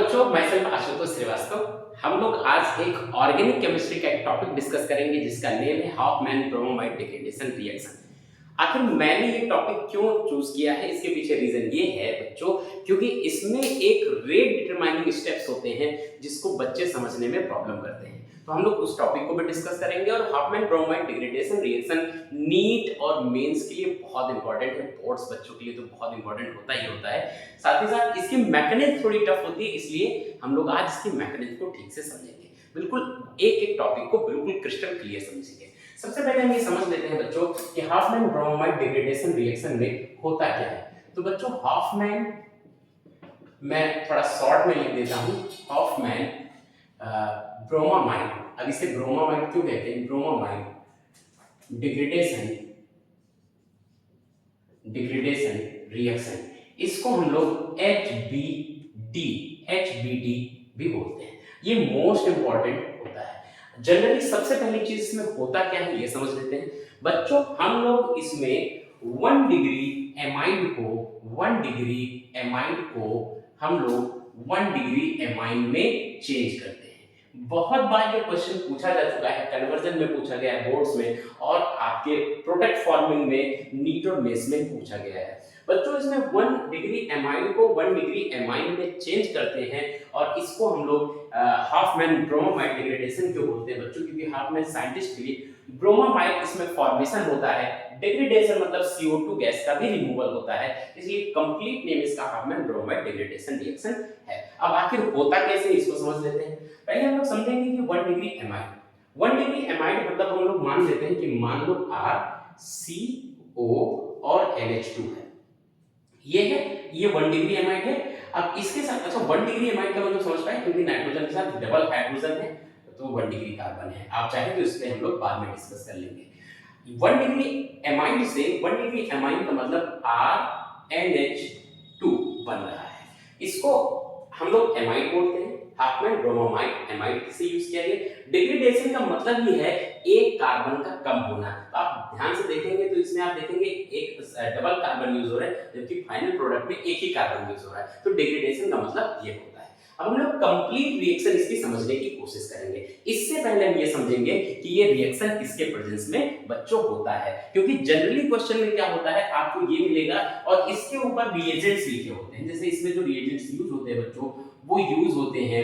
बच्चों, मैं सेल्फ आशुतोष श्रीवास्तव। हम लोग आज एक ऑर्गेनिक केमिस्ट्री का एक टॉपिक डिस्कस करेंगे जिसका नेम है हॉफमैन ब्रोमाइड डिग्रेडेशन रिएक्शन। आखिर मैंने ये टॉपिक क्यों चूज किया है, इसके पीछे रीजन ये है बच्चों, क्योंकि इसमें एक रेट डिटरमाइनिंग स्टेप्स होते हैं जिसको बच्चे समझने में प्रॉब्लम करते हैं। तो हम लोग उस टॉपिक को भी डिस्कस करेंगे। और Hoffmann bromide degradation reaction NEET और मेंस के लिए बहुत इंपॉर्टेंट है, बोर्ड्स बच्चों के लिए तो बहुत इंपॉर्टेंट होता ही होता है। साथ ही साथ इसकी मैकेनिज्म थोड़ी टफ होती है, इसलिए हम लोग आज इसकी मैकेनिज्म को ठीक से समझेंगे। बिल्कुल एक एक टॉपिक को बिल्कुल क्रिस्टल क्लियर समझेंगे। सबसे पहले हम ये समझ लेते हैं बच्चों कि हॉफमैन ब्रोमाइड डिग्रेडेशन रिएक्शन में होता क्या है। तो बच्चों हॉफमैन, मैं थोड़ा शॉर्ट में लिख देता हूं, हॉफमैन ब्रोमामाइड। अब इसे ब्रोमामाइड क्यों कहते हैं? ब्रोमामाइड डिग्रेडेशन रिएक्शन, इसको हम लोग HBD भी बोलते हैं। ये मोस्ट इंपॉर्टेंट होता है। जनरली सबसे पहली चीज इसमें होता क्या है ये समझ लेते हैं बच्चों। हम लोग इसमें 1 डिग्री एमाइड को हम लोग 1 डिग्री एमाइन में चेंज करते हैं। बहुत बार ये क्वेश्चन पूछा जा चुका है, कन्वर्जन में पूछा गया है बोर्ड्स में, और आपके प्रोडक्ट फॉर्मिंग में नीट और मेंस में पूछा गया है। बच्चों इसमें 1 डिग्री एमाइड को 1 डिग्री एमाइन में चेंज करते हैं, और इसको हम लोग हॉफमैन ब्रोमामाइड डिग्रेडेशन क्यों बोलते हैं बच्चों? क्योंकि हॉफमैन साइंटिस्ट के लिए ब्रोमामाइड इसमें फॉर्मेशन होता है, डिग्रेडेशन मतलब CO2 गैस का भी रिमूवल होता है, इसलिए कंप्लीट नेम इसका हॉफमैन ब्रोमाइड डिग्रेडेशन रिएक्शन है। अब आखिर होता कैसे इसको समझ लेते हैं। पहले हम लोग समझेंगे कि 1 डिग्री एमाइड मतलब हम लोग मान लेते हैं कि मान लो RCO और NH2 है, ये 1 डिग्री एमाइड है। अब इसके साथ अच्छा 1 डिग्री एमाइड का मतलब समझ पाए, क्योंकि नाइट्रोजन के साथ डबल हाइड्रोजन है तो 1 डिग्री कार्बन है। आप चाहे तो इसमें हम लोग बाद में डिस्कस कर लेंगे। 1 डिग्री एमाइड से 1 डिग्री एमाइन का मतलब RNH2 बन रहा है, इसको हम लोग एमाइड बोलते हैं। हॉफमैन ब्रोमामाइड एमाइड से यूज किया गया। डिग्रेडेशन का मतलब ही है एक कार्बन का कम होना। तो आप ध्यान से देखेंगे तो इसमें आप देखेंगे एक डबल कार्बन यूज हो रहा है, जबकि फाइनल प्रोडक्ट में एक ही कार्बन यूज हो रहा है। तो डिग्रेडेशन का मतलब ये होता है। अब हम लोग कंप्लीट रिएक्शन इसकी समझने की कोशिश करेंगे। इससे पहले हम ये समझेंगे कि ये रिएक्शन किसके प्रेजेंस में बच्चों होता है, क्योंकि जनरली क्वेश्चन में क्या होता है आपको ये मिलेगा और इसके ऊपर रिएजेंट्स लिखे होते हैं। जैसे इसमें जो रिएजेंट्स यूज होते हैं बच्चों, वो यूज होते हैं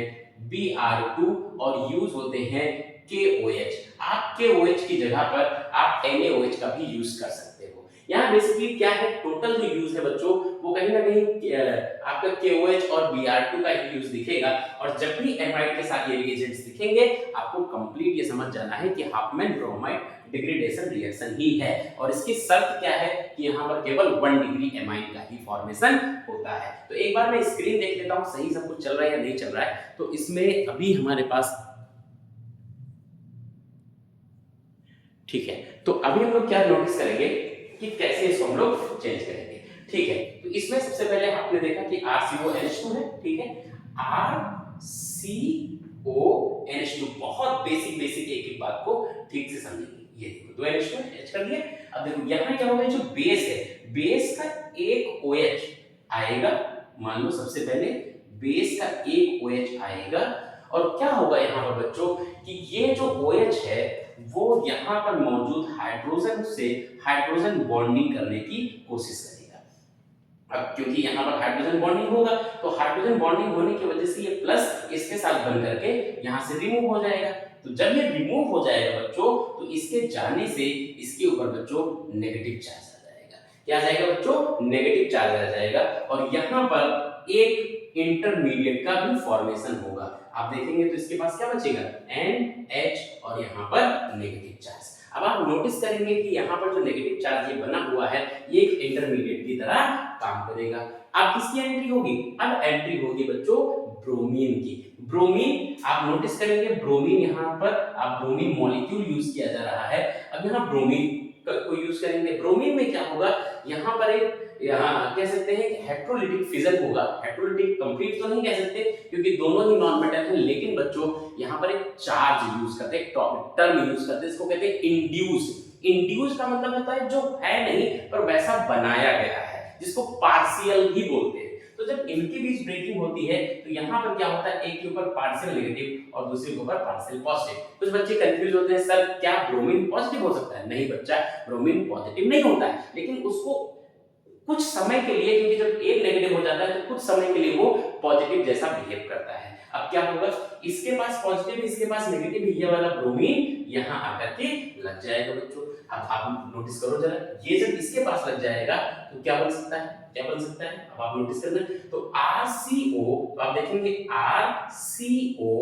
Br2 और यूज होते हैं KOH। आप KOH की जगह पर आप NaOH का भी यूज कर सकते हो। यहाँ बेसिकली क्या है, टोटल जो यूज है बच्चों वो कहीं ना कहीं आपका KOH और Br2 का ही यूज दिखेगा, और जब भी एमाइड के साथ ये रिएजेंट्स दिखेंगे आपको कंप्लीट ये समझ जाना है कि हॉफमैन ब्रोमाइड डिग्रेडेशन रिएक्शन ही है। और इसकी शर्त क्या है कि यहाँ पर केवल 1 डिग्री एमाइन का ही फॉर्मेशन होता है। तो एक बार मैं स्क्रीन देख लेता हूँ सही सब कुछ चल रहा है या नहीं चल रहा है। तो इसमें अभी हमारे पास ठीक है, तो अभी हम लोग क्या नोटिस करेंगे कि कैसे इसको हम लोग चेंज करेंगे। ठीक है, तो इसमें सबसे पहले आपने देखा कि RCONH2 है, ठीक है, RCONH2 बहुत बेसिक एक एक बात को ठीक से समझेंगे। ये देखो 2 NH2 H कर दिया। अब देखो यहाँ क्या होगा, जो बेस है, बेस का एक OH आएगा। मान लो सबसे पहले बेस का एक OH आएगा, और क्या होगा यहाँ पर बच्चों कि ये जो OH है वो यहाँ पर मौजूद हाइड्रोजन से हाइड्रोजन बॉन्डिंग करने की कोशिश करेगा। अब क्योंकि यहाँ पर हाइड्रोजन बॉन्डिंग होगा तो हाइड्रोजन बॉन्डिंग होने की वजह से ये प्लस इसके साथ बन करके यहाँ से रिमूव हो जाएगा। तो जब ये रिमूव हो जाएगा बच्चों तो इसके जाने से इसके ऊपर बच्चों नेगेटिव चार्ज आ जाएगा। क्या आ जाएगा बच्चों? नेगेटिव चार्ज आ जाएगा, और यहाँ पर एक इंटरमीडिएट का भी फॉर्मेशन होगा। आप देखेंगे तो इसके पास क्या बचेगा, NH और यहाँ पर नेगेटिव चार्ज। अब आप नोटिस करेंगे कि यहाँ पर जो नेगेटिव चार्ज ये बना हुआ है ये एक इंटरमीडिएट की तरह काम करेगा। अब किसकी एंट्री होगी? अब एंट्री होगी बच्चों ब्रोमीन की। ब्रोमीन आप नोटिस करेंगे, ब्रोमीन यहाँ पर आप ब्रोमीन मॉलिक्यूल यूज किया जा रहा है। अब यहाँ ब्रोमीन को यूज करेंगे। ब्रोमीन में क्या होगा, यहाँ पर एक कह सकते हैं कि हेट्रोलिटिक फिजन होगा। हेट्रोलिटिक कंप्लीट तो नहीं कह सकते क्योंकि दोनों ही नॉन मेटल हैं, लेकिन बच्चों यहाँ पर एक चार्ज यूज करते हैं, टर्म यूज करते हैं, इसको कहते हैं इंड्यूस। इंड्यूस का मतलब होता है जो है नहीं पर वैसा बनाया गया है, जिसको पार्शियल भी बोलते हैं। तो तो जब इनके बीच ब्रेकिंग होती है तो यहाँ पर क्या होता है, एक के ऊपर पार्शियल नेगेटिव और दूसरे के ऊपर पार्शियल पॉजिटिव। कुछ बच्चे कंफ्यूज होते हैं, सर क्या ब्रोमीन पॉजिटिव हो सकता है? नहीं बच्चा, ब्रोमीन पॉजिटिव नहीं होता है, लेकिन उसको कुछ समय के लिए, क्योंकि जब एक नेगेटिव हो जाता है तो कुछ समय के लिए वो पॉजिटिव जैसा बिहेव करता है। अब क्या होगा, इसके पास पॉजिटिव, इसके पास नेगेटिव, ये वाला ब्रोमीन यहाँ आकर के लग जाएगा बच्चों। अब आप नोटिस करो जरा, ये जब इसके पास लग जाएगा तो क्या बन सकता है, क्या बन सकता है, अब आप नोटिस करना। तो RCO, तो आप देखेंगे RCO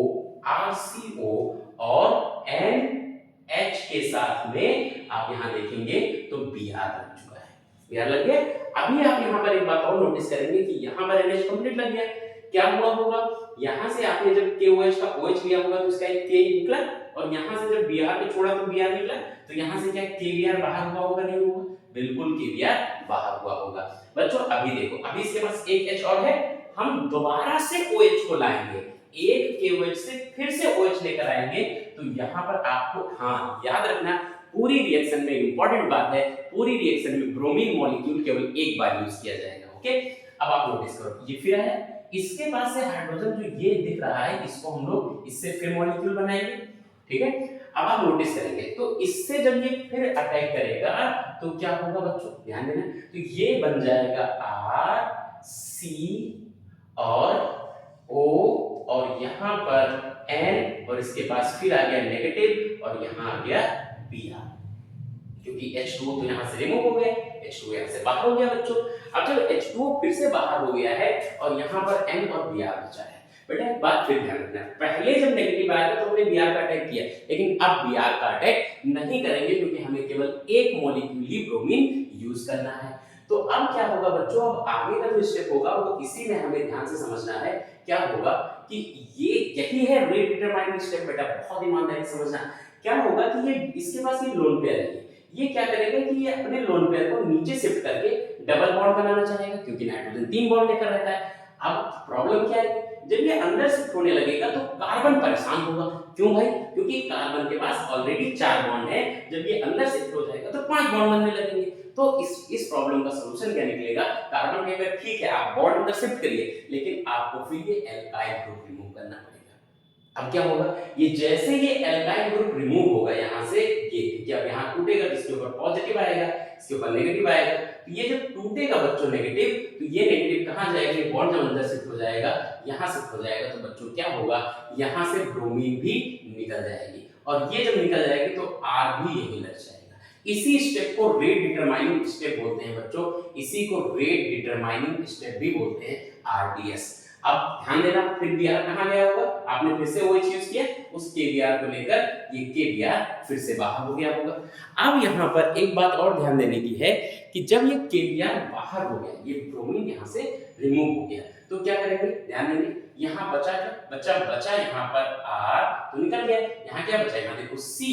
और NH के साथ में आप यहाँ देखेंगे तो Br लग चुका है, Br लग गया। अभी आप यहाँ पर एक बात और नोटिस करेंगे कि यहाँ पर NH कंप्लीट लग गया। क्या हुआ होगा, यहाँ से आपने जब KOH का OH लिया होगा तो इसका एक K निकला, और यहाँ से जब Br को छोड़ा तो Br निकला, तो यहाँ से क्या KBr बाहर हुआ होगा, नहीं हुआ? बिल्कुल KBr बाहर हुआ होगा। बच्चों अभी देखो, अभी इसके पास एक H और है, हम दोबारा से OH को लाएंगे, एक KOH से फिर से OH लेकर आएंगे, तो यहाँ पर आपको हाँ याद रखना, पूरी रिएक्शन में इंपॉर्टेंट बात है, पूरी रिएक्शन में ब्रोमीन मॉलिक्यूल केवल एक बार यूज किया जाएगा। ओके, अब आप नोटिस करो, ये फिर है, इसके पास से हाइड्रोजन जो ये दिख रहा है, इसको हम लोग इससे फिर मॉलिक्यूल बनाएंगे, ठीक है। अब आप नोटिस करेंगे तो इससे जब ये फिर अटैक करेगा तो क्या होगा बच्चों, ध्यान देना, तो ये बन जाएगा R C और O और यहाँ पर N, और इसके पास फिर आ गया नेगेटिव और यहाँ आ गया Br, क्योंकि H2O तो यहाँ से रिमूव हो गया, H2O यहाँ से बाहर हो गया बच्चों। अब जब H2O फिर से बाहर हो गया है और यहाँ पर N और Br बचा है, बेटा एक बात फिर ध्यान रखना, पहले जब नेगेटिव आया था तो हमने Br का अटैक किया, लेकिन अब Br का अटैक नहीं करेंगे, क्योंकि हमें केवल एक मॉलिक्यूल ही ब्रोमीन यूज करना है। तो अब क्या होगा बच्चों, अब आगे का जो स्टेप होगा वो इसी में हमें ध्यान से समझना है। क्या होगा कि ये यही है रेट डिटरमाइनिंग स्टेप, बेटा बहुत ईमानदारी से समझना। क्या होगा कि ये इसके पास ये लोन पेयर है, ये क्या करेगा कि ये अपने लोन पेयर को नीचे शिफ्ट करके डबल बॉन्ड बनाना चाहेगा, क्योंकि नाइट्रोजन 3 बॉन्ड लेकर रहता है। अब प्रॉब्लम क्या है, जब ये अंदर शिफ्ट होने लगेगा तो कार्बन परेशान होगा। क्यों भाई, क्योंकि कार्बन के पास ऑलरेडी 4 बॉन्ड है, जब ये अंदर शिफ्ट हो जाएगा तो 5 बॉन्ड बनने लगेंगे। तो इस प्रॉब्लम का सॉल्यूशन क्या निकलेगा, कार्बन कहेगा ठीक है आप बॉन्ड अंदर शिफ्ट करिए, लेकिन आपको फिर ये एल्काइल ग्रुप रिमूव करना पड़ेगा। अब क्या होगा, ये जैसे ये एल्काइल ग्रुप रिमूव होगा यहाँ से, ये अब यहाँ टूटेगा तो इसके ऊपर पॉजिटिव आएगा, इसके ऊपर नेगेटिव आएगा। तो ये जब टूटेगा बच्चों नेगेटिव, तो ये नेगेटिव कहाँ जाएगा, ये बॉन्ड जब अंदर शिफ्ट हो जाएगा, यहाँ शिफ्ट हो जाएगा, तो बच्चों क्या होगा, यहाँ से ब्रोमीन भी निकल जाएगी, और ये जब निकल जाएगी तो R भी यही लग जाएगा। इसी स्टेप को रेट डिटरमाइनिंग स्टेप बोलते हैं बच्चों, इसी को रेट डिटरमाइनिंग स्टेप भी बोलते हैं, RDS। अब ध्यान देना, फिर Br कहाँ गया होगा, आपने फिर से OH यूज किया, उस KBr को लेकर ये KBr फिर से बाहर हो गया होगा। अब यहाँ पर एक बात और ध्यान देने की है कि जब ये KBr बाहर हो गया, ये ब्रोमीन यहाँ से रिमूव हो गया, तो क्या करेंगे, ध्यान देंगे, यहाँ बचा यहाँ पर R तो निकल गया, यहाँ क्या बचा, यहाँ देखो C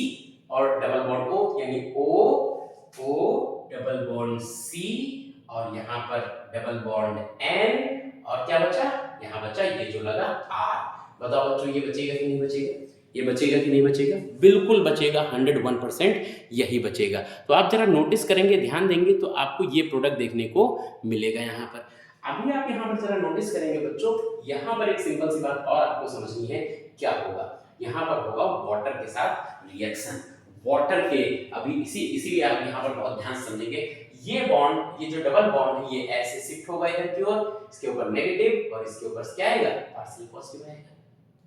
और डबल बॉन्ड O, यानी O डबल बॉन्ड C और यहाँ पर डबल बॉन्ड N, और क्या बचा, यहाँ बचा ये जो लगा R। बताओ बच्चों ये बचेगा कि नहीं बचेगा, ये बचेगा कि नहीं बचेगा, बिल्कुल बचेगा, 101% यही बचेगा। तो आप जरा नोटिस करेंगे, ध्यान देंगे तो आपको ये प्रोडक्ट देखने को मिलेगा यहाँ पर। अभी आप यहाँ पर जरा नोटिस करेंगे बच्चों, यहाँ पर एक सिंपल सी बात और आपको समझनी है, क्या होगा, यहाँ पर होगा वाटर के साथ रिएक्शन, वाटर के, अभी इसीलिए आप यहाँ पर बहुत ध्यान से समझेंगे, ये बॉन्ड, ये जो डबल बॉन्ड है ये ऐसे शिफ्ट होगा इधर की ओर, इसके ऊपर नेगेटिव और इसके ऊपर क्या आएगा, पार्शियल पॉजिटिव आएगा,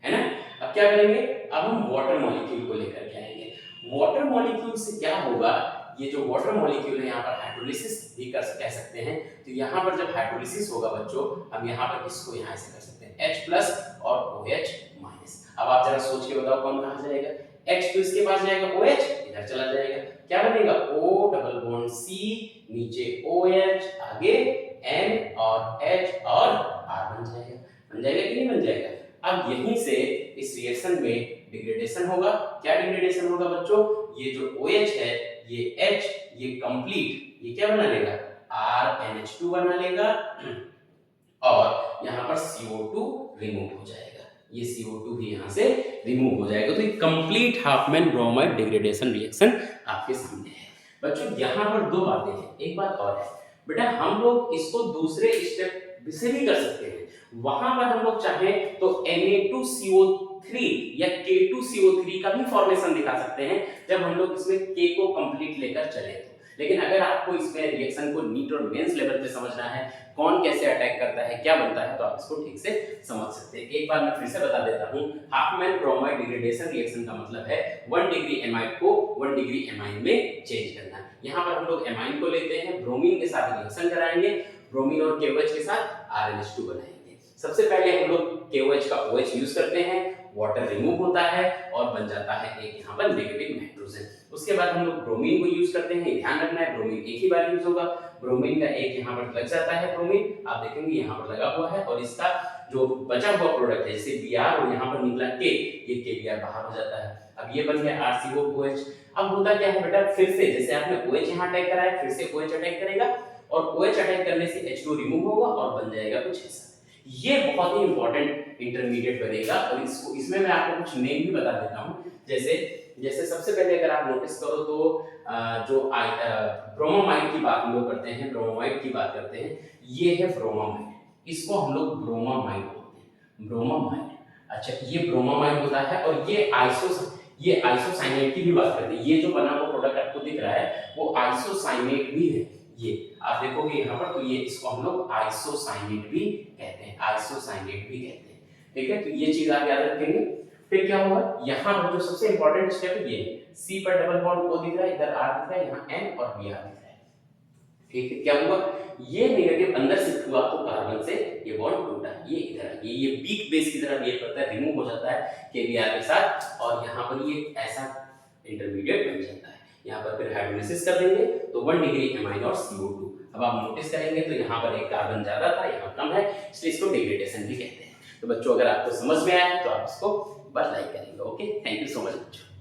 है ना। अब क्या करेंगे, अब हम वाटर मॉलिक्यूल को लेकर के आएंगे। वाटर मॉलिक्यूल से क्या होगा, ये जो वाटर मॉलिक्यूल है यहाँ पर हाइड्रोलिसिस भी कह सकते हैं। तो यहाँ पर जब हाइड्रोलिसिस होगा बच्चों, हम यहाँ पर इसको यहाँ से कर सकते हैं H+ और OH-। अब आप जरा सोच के बताओ कौन कहाँ जाएगा, H तो इसके पास जाएगा, OH इधर चला जाएगा, क्या बनेगा, O डबल बॉन्ड C, नीचे OH, आगे N और H और R बन जाएगा कि नहीं बन जाएगा। अब यहीं से इस रिएक्शन में डिग्रेडेशन होगा, क्या डिग्रेडेशन होगा बच्चों, ये जो OH है, ये H, ये कंप्लीट, ये क्या बना लेगा, RNH2 बना लेगा, और यहाँ पर CO2 रिमूव हो जाएगा, ये CO2 भी यहाँ से रिमूव हो जाएगा। तो ये complete Hopman bromide degradation reaction आपके सामने है बच्चों। यहाँ पर दो बातें हैं, एक बात और है बेटा, हम लोग इसको दूसरे स्टेप वैसे भी कर सकते हैं। वहां पर हम लोग चाहें तो Na2CO3 या K2CO3 का भी फॉर्मेशन दिखा सकते हैं जब हम लोग इसमें K को कंप्लीट लेकर चले तो। लेकिन अगर आपको इसमें रिएक्शन को नीट और मेंस लेवल पे समझना है, कौन कैसे अटैक करता है, क्या बनता है, तो आप इसको ठीक से समझ सकते हैं। एक बार मैं फिर से बता देता हूं, हाफमैन ब्रोमाइड डिग्रेडेशन रिएक्शन का मतलब है 1 डिग्री एमाइड को 1 डिग्री एमाइन में चेंज करना। यहाँ पर हम लोग एमाइन को लेते हैं, ब्रोमीन के साथ रिएक्शन कराएंगे, ब्रोमीन और KOH के साथ RNH2 बनाएंगे। सबसे पहले हम लोग KOH का OH यूज करते हैं, वाटर रिमूव होता है और बन जाता है एक यहाँ पर नेगेटिव नाइट्रोजन। उसके बाद हम लोग ब्रोमीन को यूज करते हैं, ध्यान रखना है ब्रोमीन एक ही बार यूज होगा, ब्रोमीन का एक यहाँ पर लग जाता है ब्रोमीन, आप देखेंगे यहाँ पर लगा हुआ है, और इसका जो बचा हुआ प्रोडक्ट है जैसे Br और यहाँ पर निकला K, ये KBr बाहर हो जाता है। अब ये बन गया RCOOH। अब होता क्या है बेटा, फिर से जैसे आपने OH यहाँ अटैक कराया, फिर से OH अटैक करेगा और OH अटैक करने से H2 रिमूव होगा और बन जाएगा कुछ ऐसा। ये बहुत ही इंपॉर्टेंट इंटरमीडिएट बनेगा, और इसको इसमें मैं आपको कुछ नेम भी बता देता हूँ। जैसे सबसे पहले अगर आप नोटिस करो तो जो ब्रोमोमाइड की बात हम लोग करते हैं, ब्रोमोमाइड की बात करते हैं, ये है ब्रोमोमाइड, इसको हम लोग ब्रोमोमाइड बोलते हैं, ब्रोमोमाइड। अच्छा, ये ब्रोमोमाइड होता है, और ये आइसोसाइनेट की भी बात करते हैं। ये जो बना हुआ प्रोडक्ट आपको दिख रहा है वो आइसोसाइनेट भी है, ये आप देखोगे यहाँ पर, तो ये इसको हम लोग आइसोसाइनेट भी कहते हैं, आइसोसाइनेट भी कहते हैं। ठीक है, तो ये चीज आप याद रखेंगे। फिर क्या होगा, यहाँ पर जो सबसे इंपॉर्टेंट स्टेप है, ये C पर डबल बॉन्ड O दिख रहा है, इधर R दिख रहा है, यहाँ N और Br दिख रहा है। ठीक है, क्या हुआ, ये नेगेटिव अंदर शिफ्ट हुआ तो कार्बन से ये बॉन्ड टूटा, ये इधर आ, ये वीक बेस की तरह बिहेव करता है, रिमूव हो जाता है KBr के साथ, और यहाँ पर ये ऐसा इंटरमीडिएट बन जाता है। यहाँ पर फिर हाइड्रोलिसिस कर देंगे तो 1 डिग्री एमाइन और CO2। अब आप नोटिस करेंगे तो यहाँ पर एक कार्बन ज्यादा था, यहाँ कम है, इसलिए इसको डिग्रेडेशन भी कहते हैं। तो बच्चों, अगर आपको समझ में आया तो आप इसको बस लाइक करेंगे। Okay, thank you so much बच्चों।